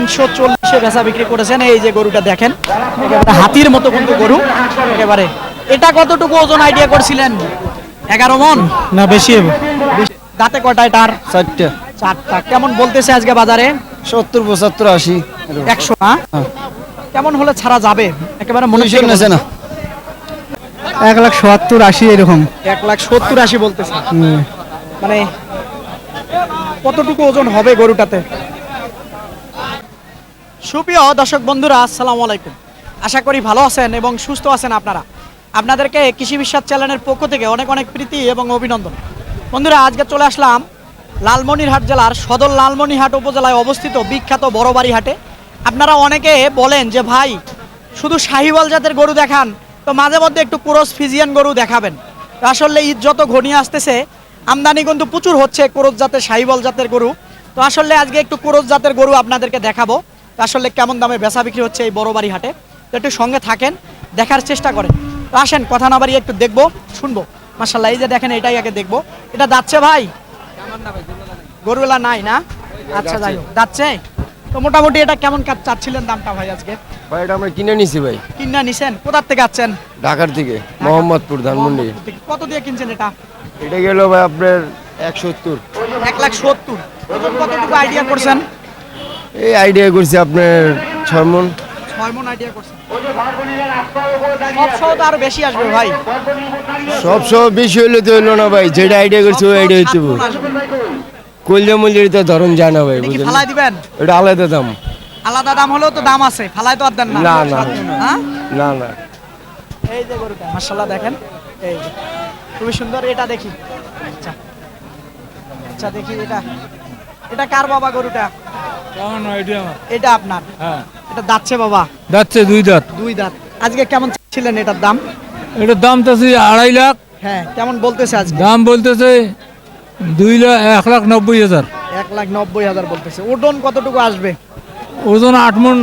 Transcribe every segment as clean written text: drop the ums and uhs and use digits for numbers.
340-এ বেচা বিক্রি করেছেন। এই যে গরুটা দেখেন, একেবারে হাতির মতো কিন্তু গরু একেবারে। এটা কতটুকু ওজন আইডিয়া করছিলেন? 11 মণ না বেশি হবে। দাঁতে কয়টা এটার? 4টা। 4টা। কেমন বলতেছে আজকে বাজারে? 70, 75, 80। 100 না? কেমন হলে ছাড়া যাবে একেবারে মনে দুইশোর নিচে না। 1,70,000, 80 এরকম। 1,70,000-80 বলতেছে। মানে কতটুকু ওজন হবে গরুটাতে? সুপ্রিয় দর্শক বন্ধুরা, আসসালামু আলাইকুম। আশা করি ভালো আছেন এবং সুস্থ আছেন আপনারা। আপনাদেরকে কৃষি বিশ্বাস চ্যানেলের পক্ষ থেকে অনেক অনেক প্রীতি এবং অভিনন্দন। বন্ধুরা, আজকে চলে আসলাম লালমনিরহাট জেলার সদর লালমনিরহাট উপজেলায় অবস্থিত বিখ্যাত বড়বাড়ি হাটে। আপনারা অনেকে বলেন যে ভাই শুধু শাহিওয়াল জাতের গরু দেখান, তো মাঝে মধ্যে একটু ক্রস ফিজিয়ান গরু দেখাবেন। তো আসলে ঈদ যত ঘনিয়ে আসতেছে আমদানি কিন্তু প্রচুর হচ্ছে ক্রস জাতের শাহিওয়াল জাতের গরু। তো আসলে আজকে একটু ক্রস জাতের গরু আপনাদেরকে দেখাবো। তো আসলে কেমন দামে বেচা বিক্রি হচ্ছে এই বড়বাড়ি হাটে, তো একটু সঙ্গে থাকেন, দেখার চেষ্টা করেন। তো আসেন, কথা না বাড়িয়ে একটু দেখবো শুনবো। মাশাআল্লাহ, এই যে দেখেন, এটাই আগে দেখবো। এটা যাচ্ছে ভাই? গরুলা নাই না? আচ্ছা, যাই হোক, যাচ্ছে। তো মোটামুটি এটা কেমন চাচ্ছিলেন দামটা ভাই আজকে? ভাই এটা আমরা কিনে নিছি ভাই, কিনা নিছেন? কোথার থেকে আছেন? ঢাকার থেকে, মোহাম্মদপুর ধানমন্ডি। কত দিয়ে কিনছেন এটা? এটা গেল ভাই আপনার 170। 1,70,000। ওজন কতটুকু আইডিয়া করছেন? এই আইডিয়া করছি আপনার 6 মণ। 6 মণ আইডিয়া করছেন। সব তো আরো বেশি আসবে ভাই। সব বেশি হইলে তো হইলো না ভাই, যেটা আইডিয়া করছি ওই আইডিয়া হইতে কলজা মলজির তো ধরন যায় না ভাই, বুঝলেন? ফালাই দিবেন? এটা আলাদা দাম। আলাদা দাম হলেও তো দাম আছে, ফালাই তো আর দেন না। না না হ্যাঁ, না না। এই যে গরুটা মাশাআল্লাহ দেখেন, এই যে খুবই সুন্দর। এটা দেখি। আচ্ছা আচ্ছা, দেখি এটা। এটা কার বাবা গরুটা? এটা আপনার? হ্যাঁ, এটা দাঁতছে বাবা? যাচ্ছে 2 দাঁত। 2 দাঁত। আজকে কেমন ছিলেন এটার দাম? এটার দাম তো 2.5 লাখ। হ্যাঁ, কেমন বলতেছে আজকে? দাম বলতেছে 1,90,000। 1,90,000 বলতেছে। ওজন কতটুকু আসবে? ওজন 8 মণ,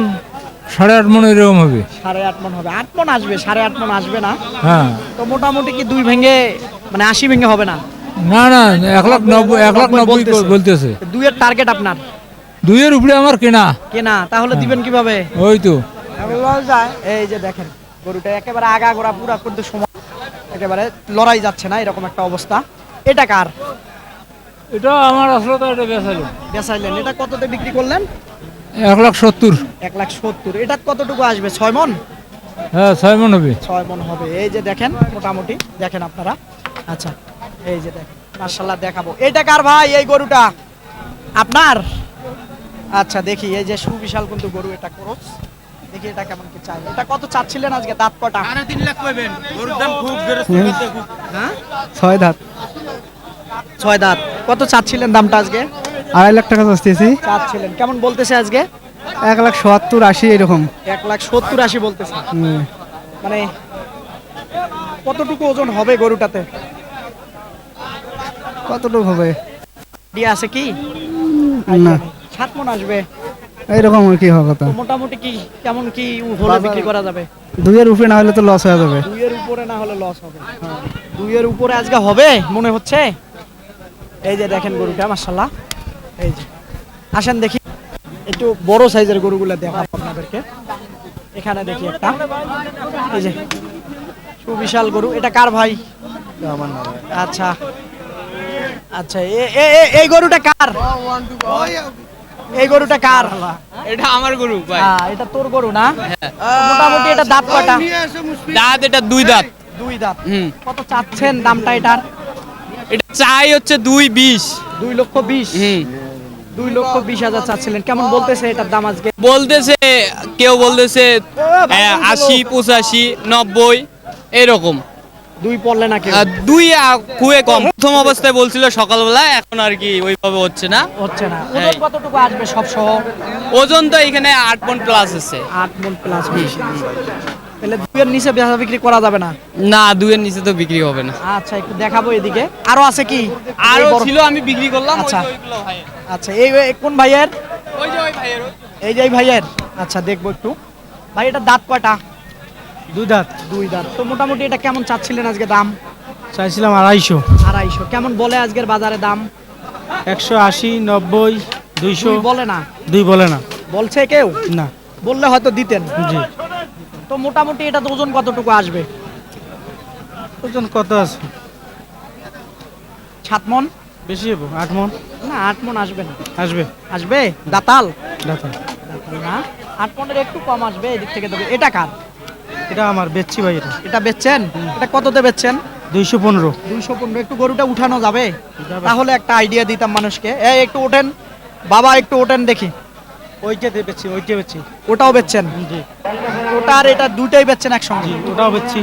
8.5 মণ এরকম হবে। 8.5 মণ হবে। 8 মণ আসবে, 8.5 মণ আসবে না? হ্যাঁ। তো মোটামুটি কি 2 ভেঙে, মানে 80 ভেঙে হবে না? না না, 1,90,000 বলতেছে। 2 এর টার্গেট আপনার? 2 এর উপরে আমার কেনা। কেনা? তাহলে দিবেন কিভাবে? ওই তো। এই যে দেখেন গরুটা একেবারে আগাগোড়া পুরা কিন্তু সময় একেবারে লড়াই যাচ্ছে না, এরকম একটা অবস্থা। এটা কার? এটা আমার আসলে তো এটা বেচাইলো। বেচাইলেন? এটা কততে বিক্রি করলেন? 1,70,000। 1,70,000। এটা কতটুকু আসবে? 6 মণ? হ্যাঁ, 6 মণ হবে। 6 মণ হবে। এই যে দেখেন, মোটামুটি দেখেন আপনারা। আচ্ছা, এই যে দেখেন, মাশাআল্লাহ দেখাবো। এটা কার ভাই এই গরুটা? আপনার? আচ্ছা, দেখি। এই যে সুবিশাল কিন্তু গরু, এটা ক্রস। দেখি এটা কেমন কি চাই। এটা কত চাচ্ছিলেন আজকে? দাঁত কটা? 3 লাখ কইবেন। গরুর দাম খুব হ্যাঁ, 6 দাঁত। 6 দাঁত। কত চাচ্ছিলেন দামটা আজকে? 2.5 লাখ টাকা চাচ্ছি। চাচ্ছিলেন। কেমন বলতেছে আজকে? 1,70,000, 80 এরকম। 1,70,000-80 বলতেছে। মানে কতটুকু ওজন হবে গরুটাতে? কতটুকু হবে? দিয়ে আছে কি? না, 7 মণ আসবে এইরকম আর কি হবে কথা। তো মোটামুটি কি কেমন কি হলে বিক্রি করা যাবে? 2 এর উপরে না হলে তো লস হয়ে যাবে। 2 এর উপরে না হলে লস হবে। 2 এর উপরে আজকে হবে মনে হচ্ছে। এই যে দেখেন গরুটা মাশাআল্লাহ। এই যে আসেন দেখি, একটু বড় সাইজের গরুগুলো দেখাবো আপনাদেরকে। এখানে দেখি একটা, এই যে সুবিশাল গরু। এটা কার ভাই? আমার না। আচ্ছা আচ্ছা, এই গরুটা কার? এই গরুটা কার? এটা আমার গরু ভাই। এটা তোর গরু না? মোটামুটি এটা দাঁত কয়টা? দাঁত এটা 2 দাঁত। 2 দাঁত। কত চাচ্ছেন দামটা এটার? এটা চাই হচ্ছে 2,20,000। 2,20,000। 2,20,000 চাচ্ছিলেন। কেমন বলতেছে এটার দাম আজকে? বলতেছে কেউ বলতেছে 80, 85, 90 এরকম। 2 পড়লে না কেউ? 2 খুবই কম। প্রথম অবস্থায় বলছিল সকালবেলা, এখন আর কি ওইভাবে হচ্ছে না। হচ্ছে না। ওজন কতটুকু আসবে সব সহ? ওজন তো এখানে 8 মণ প্লাস আছে। 8 মণ প্লাস। তাহলে 2 এর নিচে বেচা বিক্রি করা যাবে না? না, 2 এর নিচে তো বিক্রি হবে না। আচ্ছা, একটু দেখাবো এদিকে। আরো আছে কি? আরো ছিল, আমি বিক্রি করলাম। আচ্ছা। ওইগুলো ভাইয়ের। আচ্ছা, এই কোন ভাইয়ের? ওই যে ওই ভাইয়ের। এই যে এই ভাইয়ের। আচ্ছা, দেখবো একটু। ভাই এটা দাঁত কয়টা? 2 দাঁত। 2 দাঁত। তো মোটামুটি এটা কেমন চাচ্ছিলেন আজকে দাম? চাইছিলাম 250। 250। কেমন বলে আজকের বাজারে দাম? 180, 90, 200 বলে না? 2 বলে না। বলছে কেউ? না। বললে হয়তো দিতেন। জি। তো মোটামুটি এটা ওজন কতটুকু আসবে? ওজন কত আছে? 7 মণ? বেশি হবো, 8 মণ না 8 মণ আসবে না। আসবে। আসবে? দাতাল? দেখো, দাতাল না, 8 মণের একটু কম আসবে এদিক থেকে দেবে। এটা কার? এটা আমার বেচছি ভাই, এটা এটা বেচছেন? এটা কততে বেচছেন? 215। 215। একটু গরুটা উঠানো যাবে? তাহলে একটা আইডিয়া দিতাম মানুষকে। এই একটু ওঠেন বাবা, একটু ওঠেন দেখি। ওইটা দিয়ে বেচছি, ওইটা বেচছি। ওটাও বেচছেন? জি। ওটা আর এটা দুইটাই বেচছেন একসঙ্গে? জি, ওটাও বেচছি।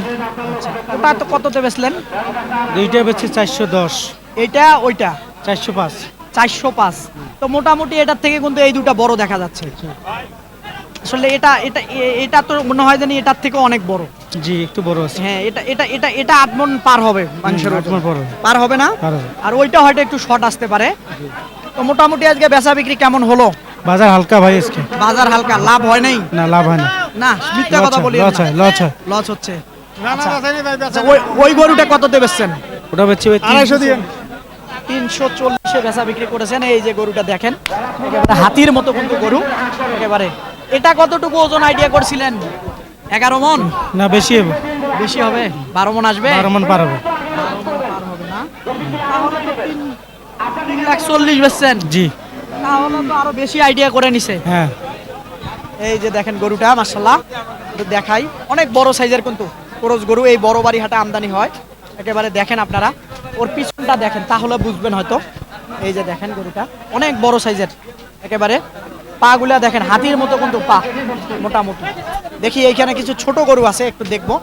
ওটা তো কততে বেচলেন? দুইটা বেচছি 410। এইটা ওইটা 405। 405। তো মোটামুটি এটার থেকে কিন্তু এই দুটা বড় দেখা যাচ্ছে। আসলে এটা এটা এটা তো মনে হয় জানি এটার থেকে অনেক বড়। জি, একটু বড় আছে। হ্যাঁ, এটা এটা এটা এটা 8 মণ পার হবে মাংসের 8 মণ পার হবে। পার হবে না? পার হবে। আর ওইটা হয়তো একটু শর্ট আসতে পারে। তো মোটামুটি আজকে বেচা বিক্রি কেমন হলো? বাজার হালকা ভাই আজকে। বাজার হালকা, লাভ হয় নাই? না, লাভ হয় না। না, মিথ্যা কথা বলি। লস হয়, লস হয়। লস হচ্ছে। আচ্ছা, ওই গরুটা কত বেচছেন? ওটা বেচছি ভাই 250 দিয়ে। 340 বেচা বিক্রি করেছেন। এই যে গরুটা দেখেন, একেবারে হাতির মতো কিন্তু গরু একেবারে। এটা কতটুকু ওজন আইডিয়া করছিলেন? 11 মণ? না, বেশি হবো। বেশি হবে? 12 মণ আসবে? 12 মণ পার হবে। 12 মণ পার হবে না? তাহলে তো 3,40,000 বেচছেন। জি। তাহলে তো আরো বেশি আইডিয়া করে নিছে। হ্যাঁ। এই যে দেখেন গরুটা, মাশাআল্লাহ, একটু দেখাই। অনেক বড় সাইজের কিন্তু ক্রস গরু এই বড় বাড়ি হাটে আমদানি হয়। একেবারে দেখেন আপনারা, ওর পিছনটা দেখেন তাহলে বুঝবেন হয়তো। এই যে দেখেন গরুটা অনেক বড় সাইজের, একেবারে পাগুলা দেখেন হাতির মতো কিন্তু পা মোটামুটি। দেখি এইখানে কিছু ছোট গরু আছে, একটু দেখবো।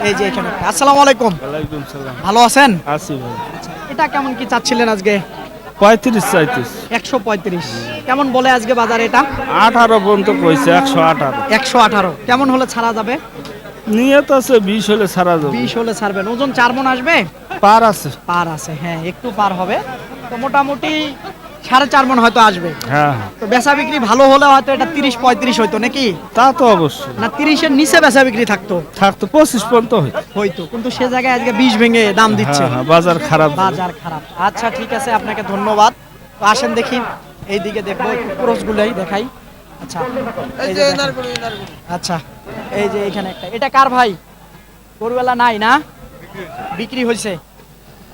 এই যে এখানে। আসসালামু আলাইকুম। ওয়ালাইকুম সালাম। ভালো আছেন? আসি ভাই। এটা কেমন কি চাচ্ছিলেন আজকে? 35 37। 135 কেমন বলে আজকে বাজারে? এটা 18 পর্যন্ত কইছে, 118। 118 কেমন হলে ছাড়া যাবে? নিয়ত আছে 20 হলে ছাড়া যাবে। 20 হলে ছাড়বেন। ওজন 4 মণ আসবে? পার আছে। পার আছে, হ্যাঁ একটু পার হবে। তো মোটামুটি 4.5 মণ হয়তো আসবে। হ্যাঁ, তো বেচা বিক্রি ভালো হলে হয়তো এটা 30-35 হইতো নাকি? তা তো অবশ্যই। না 30-এর নিচে বেচা বিক্রি থাকতো? থাকতো 25 পর্যন্ত হইতো। হয়তো, কিন্তু সে জায়গায় আজকে 20 ভেঙে দাম দিচ্ছে। হ্যাঁ, বাজার খারাপ। বাজার খারাপ। আচ্ছা ঠিক আছে, আপনাকে ধন্যবাদ। তো আসেন দেখি এইদিকে দেখবো, ক্রসগুলাই দেখাই। আচ্ছা এই যে দেখেন। আচ্ছা এই যে এখানে একটা, এটা কার ভাই? গরুওয়ালা নাই না, বিক্রি হয়েছে।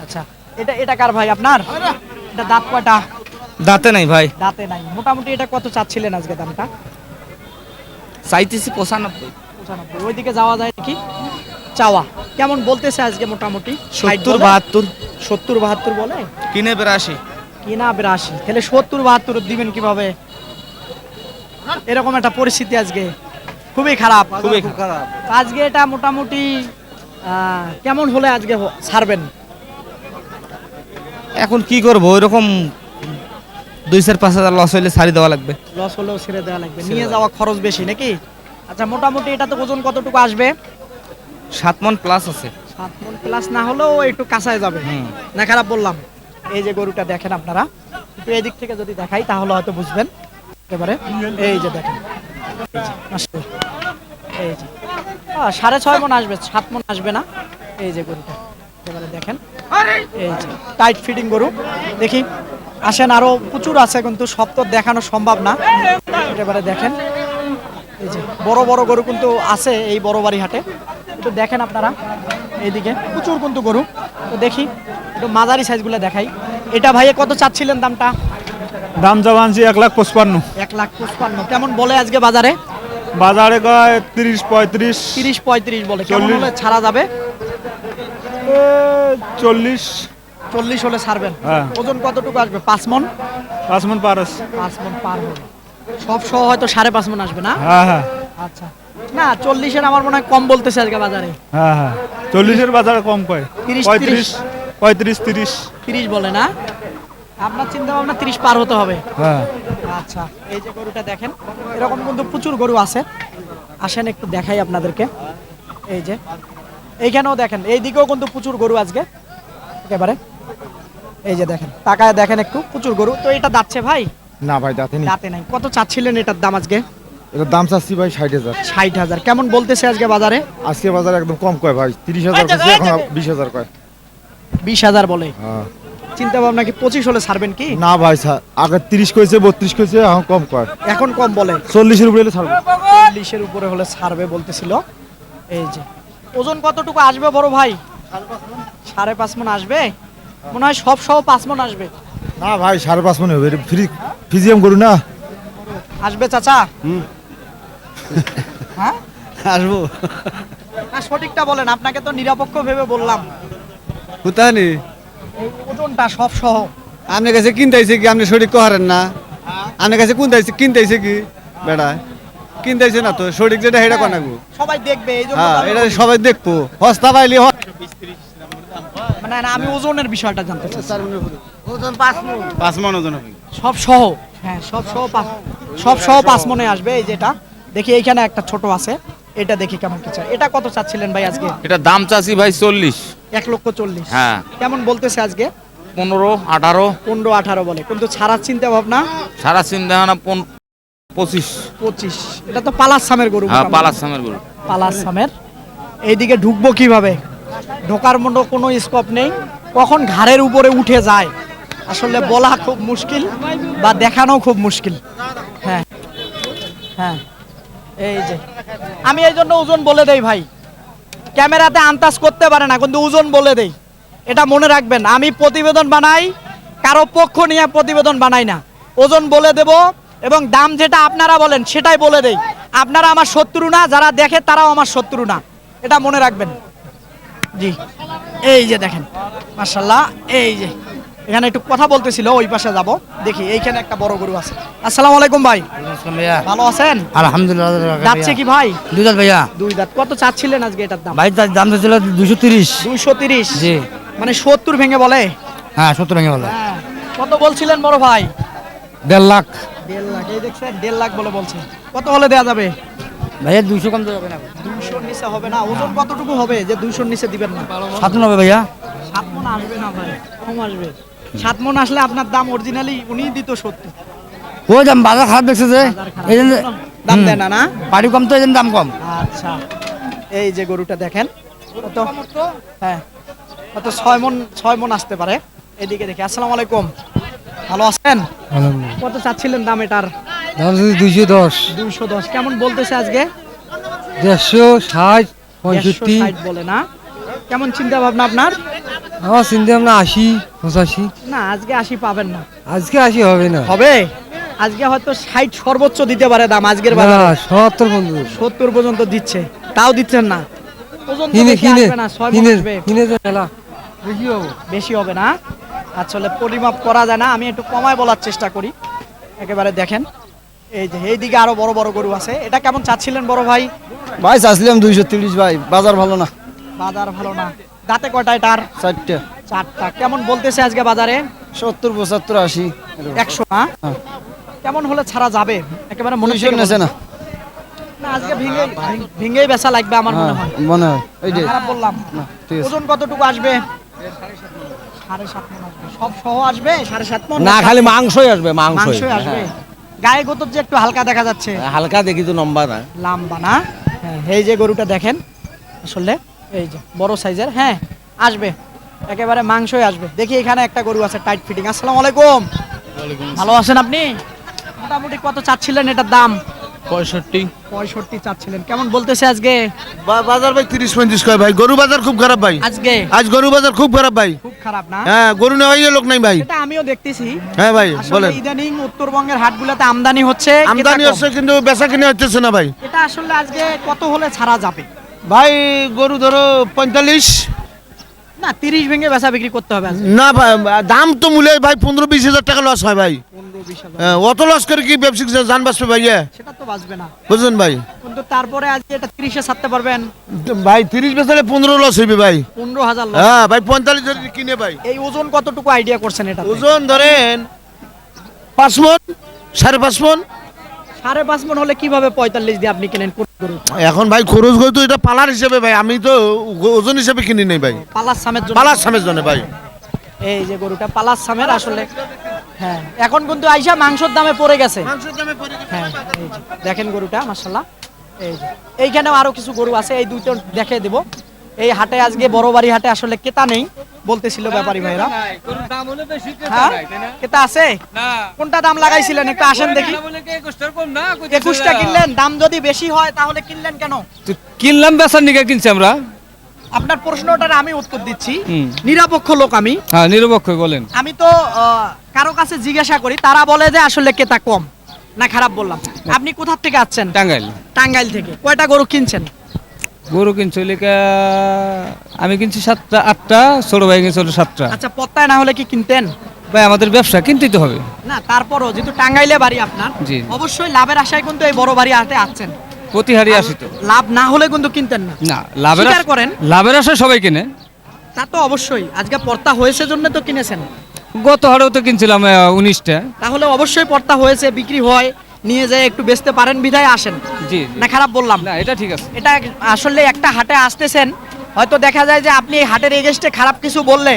আচ্ছা এটা এটা কার ভাই আপনার? এটা দাঁত কয়টা? দাঁতে নাই ভাই, দাঁতে নাই। মোটামুটি এটা কত চাচ্ছিলেন আজকে দামটা? চাইতেছি 95। 95। ওইদিকে যাওয়া যায় নাকি? চাওয়া কেমন বলতেছে আজকে? মোটামুটি 70 72 70-72 বলে। কিনে 82। কিনা 82, তাহলে 70-72 দিবেন কিভাবে? এরকম একটা পরিস্থিতি আজকে খুবই খারাপ। খুবই খারাপ। আজকে এটা মোটামুটি কেমন হলে আজকে ছাড়বেন? এখন কি করবো, ওইরকম 2-4-5 হাজার লস হইলে ছাড়ি দেওয়া লাগবে। লস হলেও ছেড়ে দেওয়া লাগবে, নিয়ে যাওয়া খরচ বেশি নাকি? আচ্ছা মোটামুটি এটা তো ওজন কতটুকু আসবে? 7 মণ প্লাস আছে। 7 মণ প্লাস না হলেও একটু কাঁচায় যাবে না? খারাপ বললাম? এই যে গরুটা দেখেন আপনারা, একটু এদিক থেকে যদি দেখাই তাহলে হয়তো বুঝবেন একেবারে। এই যে দেখেন, এই যে, মাশাআল্লাহ, এই যে 6.5 মণ আসবে, 7 মণ আসবে না। এই যে গরুটা একেবারে দেখেন, এই যে টাইট ফিটিং গরু। দেখি আসেন, আরো প্রচুর আছে কিন্তু সব তো দেখানো সম্ভব না। একেবারে দেখেন, এই যে বড় বড় গরু কিন্তু আছে এই বড় বাড়ি হাটে। একটু দেখেন আপনারা, এইদিকে প্রচুর কিন্তু গরু। তো দেখি একটু মাঝারি সাইজগুলো দেখাই। এটা ভাইয়ে কত চাচ্ছিলেন দামটা? দাম জমানছি 1,55,000। 1,55,000 কেমন বলে আজকে বাজারে? বাজারে কয় 30-35। 30-35 বলে। কেমন 40 হলে ছাড়া যাবে? 40 হলে ছাড়বেন। হ্যাঁ। ওজন কতটুকু আসবে? 5 মণ? 5 মণ পার আছে। 5 মণ পার হবে। সব সহ হয়তো 5.5 মণ আসবে না? হ্যাঁ হ্যাঁ আচ্ছা, না 40-এর আমার মনে হয় কম বলতেছে আজকে বাজারে। হ্যাঁ হ্যাঁ 40-এর বাজারে কম কয়। 30 35-30। 30 বলে না? আপনার চিন্তা ভাবনা 30 পার হতে হবে। হ্যাঁ। আচ্ছা এই যে গরুটা দেখেন, এরকম কিন্তু প্রচুর গরু আছে। আসেন একটু দেখাই আপনাদেরকে। এই যে এইখানেও দেখেন, এই দিকেও কিন্তু প্রচুর গরু আজকে একেবারে। এই যে দেখেন, তাকায় দেখেন একটু, প্রচুর গরু। তো এটা দাঁতছে ভাই? না ভাই দাঁতে নেই। দাঁতে নাই। কত চাচ্ছিলেন এটার দাম আজকে? এটার দাম চাচ্ছি ভাই 60,000। 60,000 কেমন বলতেছে আজকে বাজারে? আজকে বাজারে একদম কম কয় ভাই, 30,000 কইছে, এখন 20,000 কয়। 20,000 বলে। হ্যাঁ। চিন্তা ভাবনা কি 25 হলে ছাড়বেন কি? না ভাই আগে 30 কইছে 32 কইছে এখন কম কয় এখন কম বলে 40 এর উপরে হলে ছাড়বো। 40 এর উপরে হলে ছাড়বে বলতেছিল। এই যে ওজন কতটুকু আসবে বড় ভাই? 5.5 মণ আসবে মনে হয়, সব সহ 5 মণ আসবে। না ভাই 5.5 মনে হবে ফিজিয়াম করু না। আসবে চাচা? হ্যাঁ আসবো না, সঠিকটা বলেন, আপনাকে তো নিরপেক্ষ ভেবে বললাম। কোথানি এই ওজনটা সব সহ আপনার কাছে কিনতেছে কি? আপনি সঠিক কহারেন না। আপনার কাছে কিনতেছে কি বেড়া? কিনতেছে না তো, সঠিক যেটা সেটা বানাবো। সবাই দেখবে এই জন্য হ্যাঁ, তো আমি এটা বলি। সবাই দেখবো। হস্তা পাইলি মানে না, আমি ওজনের বিষয়টা জানতে চাই। 5 মণ ওজন হবে। সব সহ, হ্যাঁ সব সহ সব সহ 5 মণে আসবে। এই যেটা দেখি এইখানে একটা ছোট আছে, এটা দেখি কেমন কি চাই। এটা কত চাচ্ছিলেন ভাই আজকে? এটা দাম চাচ্ছি ভাই 40। 1,40,000। হ্যাঁ। কেমন বলতেছে আজকে? 15, 18। 15-18 বলে, কিন্তু ছাড়ার চিন্তা ভাবনা সারা চিন্তা ভাবনা 25। 25। এটা তো পালাস সামের গরু। হ্যাঁ, মোটামুটি। পালাস সামের গরু। পালাস সামের। এইদিকে ঢুকবো কিভাবে? ঢোকার মতো কোনো স্কোপ নেই, কখন ঘাড়ের উপরে উঠে যায় আসলে বলা খুব মুশকিল, বা দেখানো খুব মুশকিল। হ্যাঁ হ্যাঁ, এই যে আমি এই জন্য ওজন বলে দেই ভাই, ক্যামেরাতে আন্দাজ করতে পারে না কিন্তু ওজন বলে দেই। এটা মনে রাখবেন, আমি প্রতিবেদন বানাই, কারো পক্ষ নিয়ে প্রতিবেদন বানাই না। ওজন বলে দেব এবং দাম যেটা আপনারা বলেন সেটাই বলে দেই। আপনারা আমার শত্রু না, যারা দেখে তারাও আমার শত্রু না, এটা মনে রাখবেন। জি, এই যে দেখেন মাশাআল্লাহ, এই যে এখানে একটু কথা বলতেছিল, ওই পাশে যাব দেখি। এইখানে একটা বড় গরু আছে। আসসালামু আলাইকুম ভাই, ভালো আছেন? আলহামদুলিল্লাহ। যাচ্ছে কি ভাই? দুই দাঁত ভাইয়া। 2 দাঁত। কত চাচ্ছিলেন আজকে এটার দাম? ভাই দাম ছিল 230। 230। জি। মানে 70 ভেঙে বলে? হ্যাঁ, 70 ভেঙে বলে। হ্যাঁ। কত বলছিলেন বড় ভাই? 1.5 লাখ। 1.5 লাখ। এই দেখছেন 1.5 লাখ বলে বলছে। কত হলে দেয়া যাবে? ভাইয়া 200 কম তো যাবে না। 200 নিচে হবে না। ওজন কতটুকু হবে যে 200 নিচে দিবেন না? 97 ভাইয়া। 7 মণ আসবে না ভাই, কম আসবে। 7 মণ আসলে আপনার দাম অরিজিনালি উনিই দিত 70। ওই দাম বাজার খারাপ দেখছে যে, এই জন্য দাম দেয় না না? পাড়ি কম তো এই জন্য দাম কম। আচ্ছা, এই যে গরুটা দেখেন কত, হ্যাঁ কত 6 মণ আসতে পারে। এদিকে দেখি। আসসালামু আলাইকুম, ভালো আছেন? কত চাচ্ছিলেন দাম এটার? দাম যদি 210, 210। কেমন বলতেছে আজকে? 160, 65। 160 বলে না? কেমন চিন্তা ভাবনা আপনার? আমার চিন্তা ভাবনা 80, 85। না, আজকে 80 পাবেন না। আজকে 80 হবে না। হবে? আজকে হয়তো 60 সর্বোচ্চ দিতে পারে দাম আজকের না, বাজারে। 70 পর্যন্ত। 70 পর্যন্ত দিচ্ছে, তাও দিচ্ছেন না। ওজন তো কিনে বেশি কিনে আসবে না, 6 মণ কিনে আসবে। কিনে যে মেলা বেশি হবে। বেশি হবে না? আসলে পরিমাপ করা যায় না, আমি একটু কমায় বলার চেষ্টা করি। একেবারে দেখেন, এই যে এইদিকে আরো বড় বড় গরু আছে। এটা কেমন চাচ্ছিলেন বড় ভাই? ভাই চাচ্ছিলাম 230 ভাই, বাজার ভালো না। বাজার ভালো না। দাঁতে কয়টা এটার? 4টা। 4টা। কেমন বলতেছে আজকে বাজারে? 70, 75, 80। 100 না? কেমন হলে ছাড়া যাবে? একেবারে মনে থেকে নেছে না। না, আজকে ভেঙেই বেচা লাগবে আমার মনে হয়। মনে হয় এইটাই। খারাপ বললাম। ঠিক আছে। ওজন কতটুকু আসবে? 7.5 মণ আসবে। সব সহ আসবে 7.5 মণ? না, খালি মাংসই আসবে, মাংসই। মাংসই আসবে। গায়ে গোতর যে একটু হালকা দেখা যাচ্ছে, হালকা দেখি তো লম্বা না। লাম্বা না? হ্যাঁ, এই যে গরুটা দেখেন আসলে, এই যে বড় সাইজের, হ্যাঁ আসবে, একেবারে মাংসই আসবে। দেখি এখানে একটা গরু আছে টাইট ফিটিং। আসসালামু আলাইকুম, ভালো আছেন আপনি? মোটামুটি কত চাচ্ছিলেন এটার দাম? 65 চাচ্ছিলেন। কেমন বলতেছে আজকে বাজার ভাই 30-35 কয় ভাই। গরু বাজার খুব খারাপ ভাই। আজকে? আজ গরু বাজার খুব খারাপ ভাই। খুব খারাপ না? হ্যাঁ, গরু নেওয়াই লোক নাই ভাই। এটা আমিও দেখতেছি। হ্যাঁ ভাই, আসলে বলেন। ইদানিং উত্তরবঙ্গের হাটগুলোতে আমদানি হচ্ছে, আমদানি ক্রেতা হচ্ছে কম। কিন্তু বেচা কিনে হচ্ছে না ভাই। এটা আসলে আজকে কত হলে ছাড়া যাবে? ভাই গরু ধরো 45। না, 30 ভেঙে বেচা বিক্রি করতে হবে আজকে। না ভাই, দাম তো মূল্য ভাই 15-20 হাজার টাকা লস হয় ভাই। 15-20 হাজার। হ্যাঁ, অত লস করে কি ব্যবসায়িক জান বাঁচবে ভাই? সেটা তো বাঁচবে না, বুঝলেন ভাই? কিন্তু তারপরে আজকে এটা 30-এ ছাড়তে পারবেন? ভাই 30 বেচালে 15 লস হইবে ভাই। 15,000 লোক। হ্যাঁ ভাই, 45 ধরে কিনে ভাই। এই ওজন কতটুকু আইডিয়া করছেন এটা? ওজন ধরেন 5 মণ, 5.5 মণ। 5.5 মণ হলে কিভাবে 45 দিয়ে আপনি কিনেন গরু? এখন ভাই খরচ গই তো এটা পালার হিসেবে ভাই, আমি তো ওজন হিসেবে কিনি নাই ভাই। পালাস সামের জন্য? পালার সামের জন্য ভাই। এই যে গরুটা পালাস সামের আসলে, হ্যাঁ এখন কিন্তু আইসা মাংসের দামে পড়ে গেছে। হ্যাঁ, এই যে দেখেন গরুটা মাশাআল্লাহ। এই যে এইখানেও আরো কিছু গরু আছে, এই দুইটা দেখে দেব। এই হাটে আজকে বড় বাড়ি হাটে আসলে ক্রেতা নেই বলতেছিল ব্যাপারী ভাইরা। হ্যাঁ? ক্রেতা আছে? কোনটা দাম লাগাইছিলেন একটু আসেন দেখি। 21টা কিনলেন, দাম যদি বেশি হয় তাহলে কিনলেন কেন? কিনলাম বেচার নিকে কিনছি আমরা। আপনার প্রশ্নটার আমি উত্তর দিচ্ছি। নিরপেক্ষ লোক আমি। হ্যাঁ, নিরপেক্ষ বলেন। আমি তো কারো কাছে জিজ্ঞাসা করি, তারা বলে যে আসলে ক্রেতা কম। না খারাপ বললাম? আপনি কোথা থেকে আসছেন? টাঙ্গাইল। টাঙ্গাইল থেকে। কয়টা গরু কিনছেন? গরু কিনছি লেখা আমি কিনছি 7টা 8টা, ছোট ভাই কিনছি 7টা। আচ্ছা, পত্তায় না হলে কি কিনতেন? ভাই আমাদের ব্যবসা কিনতেই তো হবে। না, তারপরও যেহেতু টাঙ্গাইলে বাড়ি আপনার, জি। অবশ্যই লাভের আশায় কিন্তু এই বড় বাড়ি হাটে আসছেন। প্রতিহারি আসি তো। লাভ না হলে কিন্তু কিনতেন না। না, লাভের স্বীকার করেন। লাভের আশায় সবাই কিনে। তা তো অবশ্যই, আজকে পর্তা হয়েছে জন্য তো কিনেছেন। গত হাটেও তো কিনছিলাম 19টা। তাহলে অবশ্যই পর্তা হয়েছে, বিক্রি হয়, নিয়ে যায় একটু বেচতে পারেন বিধায় আসেন। জি। না খারাপ বললাম? না, এটা ঠিক আছে। এটা আসলে একটা হাটে আসতেছেন, হয়তো দেখা যায় যে আপনি এই হাটের এগেস্টে খারাপ কিছু বললে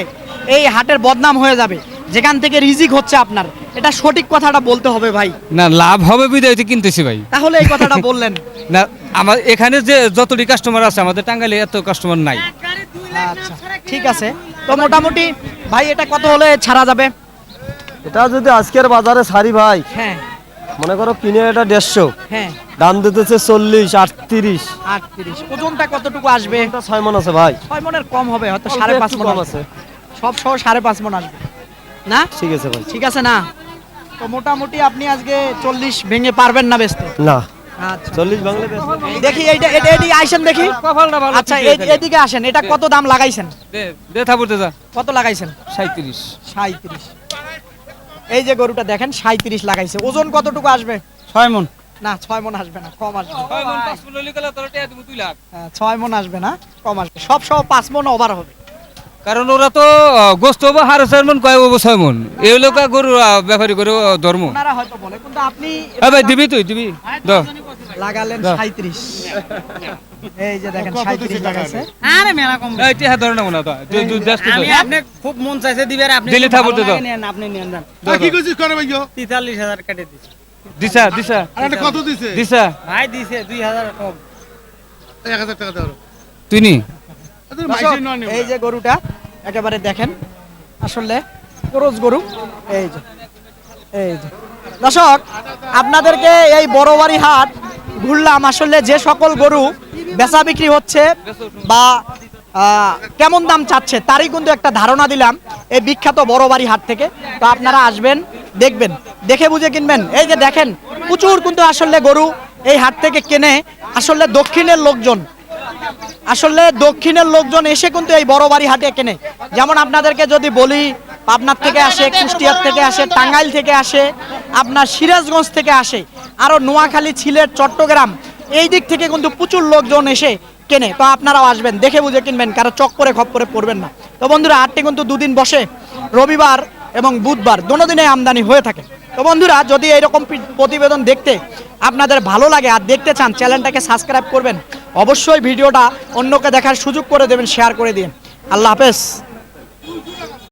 এই হাটের বদনাম হয়ে যাবে, যেখান থেকে রিজিক হচ্ছে আপনার। এটা সঠিক কথাটা বলতে হবে ভাই। না, লাভ হবে বিদায় তো কিনতেছি ভাই। তাহলে এই কথাটা বললেন। না, আমার এখানে যে যতটি কাস্টমার আছে, আমাদের টাঙ্গাইলে এত কাস্টমার নাই। আচ্ছা, ঠিক আছে। তো মোটামুটি ভাই এটা কত হলে ছাড়া যাবে? এটা যদি আজকের বাজারে ছাড়ি ভাই, হ্যাঁ মনে করো কিনে এটা 150, হ্যাঁ। দাম দিতেছে 40, 38। 38। ওজনটা কতটুকু আসবে? 6 মন আছে ভাই। 6 মনের কম হবে, হয়তো অল্প 5.5 একটু মন কম আছে। আছে। সব সহ 5.5 মন আসবে না? ঠিক আছে ভাই। ঠিক আছে না? তো মোটামুটি আপনি আজকে 40 ভেঙে পারবেন না বেচতে? না, আচ্ছা, 40 বাংলা দেখি এইটা এদিকে আইসেন দেখি। আচ্ছা, এদিকে আসেন। এটা কত দাম লাগাইছেন? দে থাপড়তে যা। কত লাগাইছেন? 37। 37। এই যে গরুটা দেখেন 37 লাগাইছে। ওজন কতটুকু আসবে? 6 মন। না, 6 মন আসবে না, কম আসবে। 6 মন 5 মন হইলে গেলে তোর টাকা দিব 2 লাখ। 6 মন আসবে না, কম আসবে। সব সহ 5 মন ওভার হবে। কারণ ওরা তো গোস্ত হবো 4.5 মন, কয় হবো 6 মন। এই লোক গরু ব্যাপারী করে ধর্ম। ওনারা হয়তো বলে, কিন্তু আপনি ভাই দিবি তুই দিবি লাগালেন 37। এই যে দেখেন 37 লাগাইছে। আরে মেলা কম। এই টিহা ধরে না মনে তো আপনি খুব মন চাইছে দিবেন, আপনি দিলে থাপড়তে দাও। আপনি নিয়ে নেন। কি কইছিস করে ভাইও? 43,000 কেটে দিছি। দিশা দিশা আর এটা কত দিছে? দিশা ভাই দিছে 2,000 কম। 1000 টাকা দাও। তুই নি আরে মাইসে নয় নি। এই যে গরুটা একেবারে দেখেন, আসলে ক্রস গরু। এই যে দর্শক, আপনাদেরকে এই বড়বাড়ি হাট ঘুরলাম। আসলে যে সকল গরু বেচা বিক্রি হচ্ছে বা কেমন দাম চাচ্ছে তারই কিন্তু একটা ধারণা দিলাম এই বিখ্যাত বড়বাড়ি হাট থেকে। তো আপনারা আসবেন, দেখবেন, দেখে বুঝে কিনবেন। এই যে দেখেন, প্রচুর কিন্তু আসলে গরু এই হাট থেকে কেনে আসলে দক্ষিণের লোকজন। আসলে দক্ষিণের লোকজন এসে কিন্তু এই বড়বাড়ি হাটে কেনে। যেমন আপনাদেরকে যদি বলি, পাবনার থেকে আসে, কুষ্টিয়ার থেকে আসে, টাঙ্গাইল থেকে আসে, আপনার সিরাজগঞ্জ থেকে আসে, আরও নোয়াখালী, সিলেট, চট্টগ্রাম, এই দিক থেকে কিন্তু প্রচুর লোকজন এসে কেনে। তো আপনারাও আসবেন, দেখে বুঝে কিনবেন, কারো চক্করে খপ্পরে পড়বেন না। তো বন্ধুরা, হাটটি কিন্তু দুদিন বসে, রবিবার এবং বুধবার, দোনো দিনে আমদানি হয়ে থাকে। তো বন্ধুরা, যদি এইরকম প্রতিবেদন দেখতে আপনাদের ভালো লাগে আর দেখতে চান, চ্যানেলটাকে সাবস্ক্রাইব করবেন, অবশ্যই ভিডিওটা অন্যকে দেখার সুযোগ করে দেবেন, শেয়ার করে দিন। আল্লাহ হাফেজ।